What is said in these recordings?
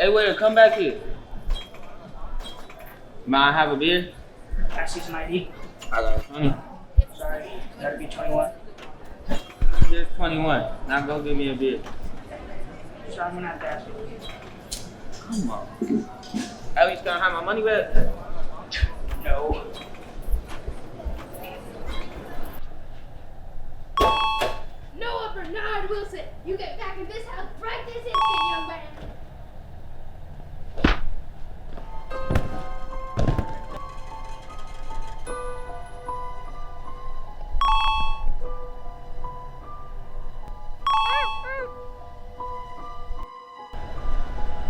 Hey, waiter, come back here. May I have a beer? I see some ID. I got 20. Sorry, gotta be 21. Here's 21. Now go give me a beer. So I'm gonna have to ask you. Come on. At least gonna have my money back. No. Noah Bernard Wilson, you get back in this house right this instant, young man.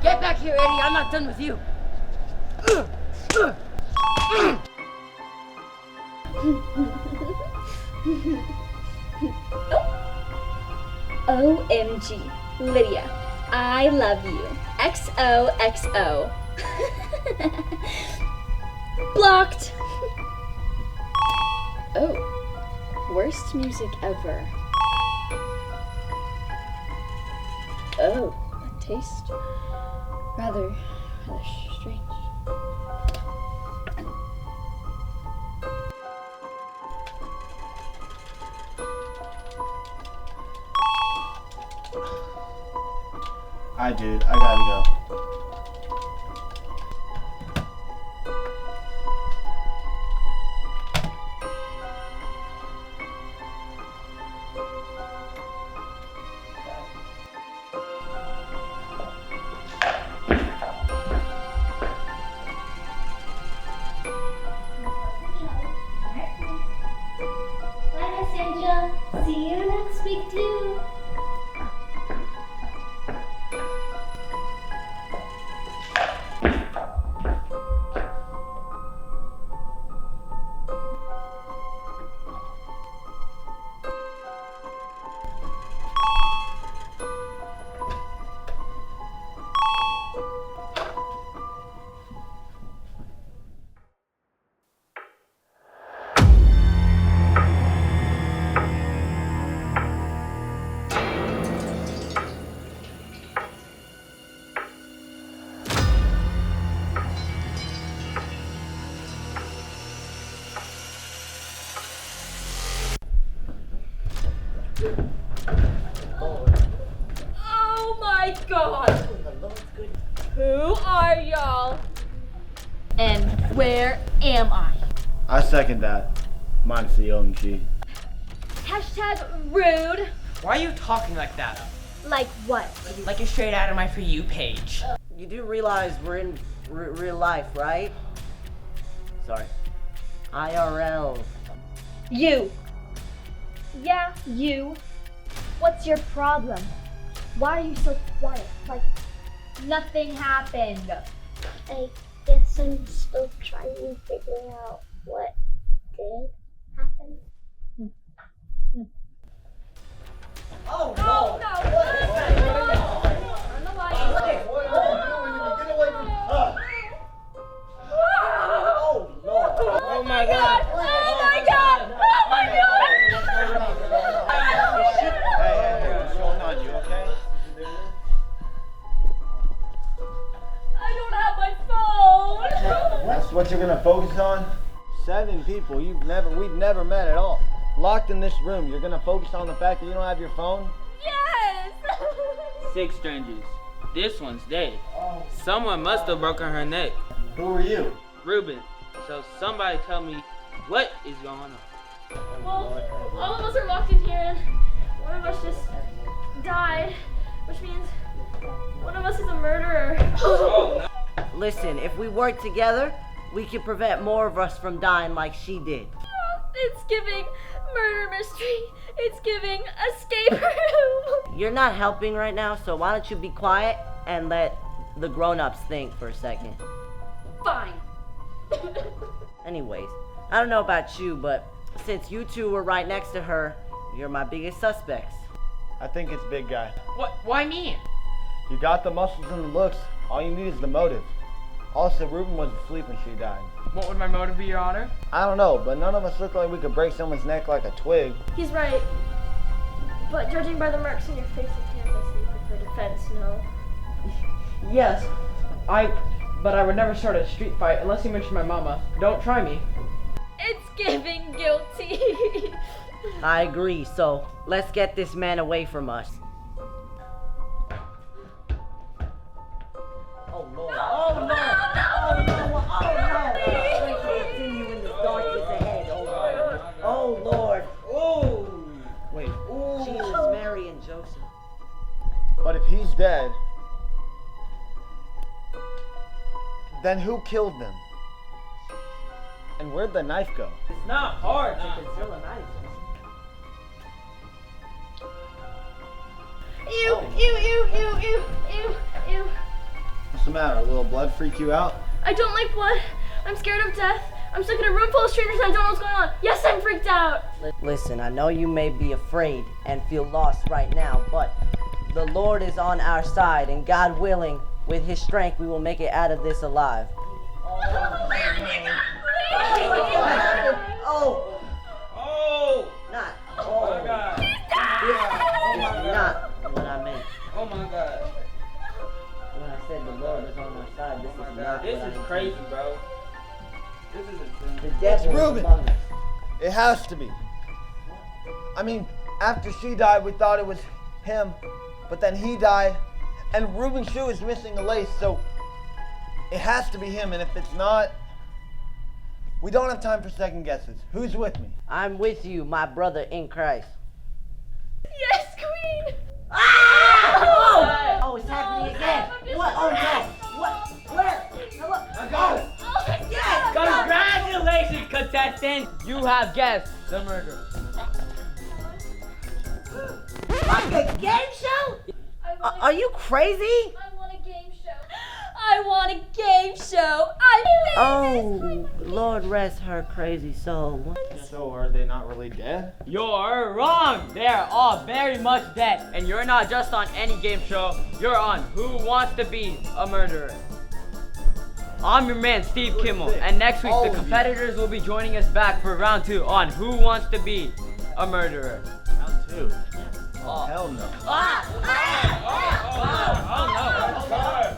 Get back here, Eddie. I'm not done with you. OMG, Lydia, I love you. XOXO. Blocked. Oh, worst music ever. Oh, that tastes rather strange. Alright, dude, I gotta go. Bye, Miss Angel. See you next week, too. Oh my God! Who are y'all? And where am I? I second that. Minus the OMG. Hashtag rude. Why are you talking like that? Like what? Like you're straight out of my For You page. You do realize we're in real life, right? Sorry. IRL. You. Yeah, you. What's your problem? Why are you so quiet? Like nothing happened. I guess I'm still trying to figure out what did happen. Oh no! no! Turn the light. Oh Lord! Oh my God. Oh my God! Oh my God! Hey, what's going on? You okay? I don't have my phone. That's what you're gonna focus on? 7 people we've never met at all. Locked in this room, you're gonna focus on the fact that you don't have your phone? Yes. 6 strangers. This one's dead. Someone must have broken her neck. Who are you? Ruben. So somebody tell me what is going on. Well, all of us are locked in here, and one of us just died, which means one of us is a murderer. Oh, no. Listen, if we work together, we can prevent more of us from dying like she did. It's giving murder mystery. It's giving escape room. You're not helping right now, so why don't you be quiet and let the grown-ups think for a second. Fine. Anyways, I don't know about you, but since you two were right next to her, you're my biggest suspects. I think it's big guy. What? Why me? You got the muscles and the looks. All you need is the motive. Also, Ruben was asleep when she died. What would my motive be, Your Honor? I don't know, but none of us look like we could break someone's neck like a twig. He's right. But judging by the marks in your face and hands, I say you prefer defense, no? Yes, But I would never start a street fight unless you mention my mama. Don't try me. It's giving guilty. I agree, so let's get this man away from us. Oh Lord. Oh no! Oh no! Oh no! We continue in the darkness ahead. Oh Lord. Oh Lord. Oh! Wait. Jesus, Mary, and Joseph. But if he's dead, then who killed them? And where'd the knife go? It's not hard to Conceal a knife. Ew, ew, ew, ew, ew, ew, ew. What's the matter? A little blood freak you out? I don't like blood. I'm scared of death. I'm stuck in a room full of strangers and I don't know what's going on. Yes, I'm freaked out. Listen, I know you may be afraid and feel lost right now, but the Lord is on our side, and God willing, with his strength, we will make it out of this alive. Oh! Oh! Not. Oh my God. This is not what I meant. Oh my God. When I said the Lord is on our side, this is not This what I is meant. crazy, bro. This is insane. The devil is Reuben. among us. It has to be. I mean, after she died, we thought it was him, but then he died, and Reuben's shoe is missing a lace, so it has to be him, and if it's not, we don't have time for second guesses. Who's with me? I'm with you, my brother in Christ. Yes, Queen. Ah! Oh, it's happening again. What? Oh no. What? Where? Hello? I got it. Oh, Yes! Congratulations, contestant! You have guessed the murder. A game show? Are you crazy? I want a game show. I want a game show. I'm famous. Oh, Lord rest her crazy soul. So are they not really dead? You're wrong! They're all very much dead. And you're not just on any game show, you're on Who Wants to Be a Murderer. I'm your man, Steve Kimmel, and next week the competitors will be joining us back for round 2 on Who Wants to Be a Murderer. Round 2. Oh, hell no. Oh no!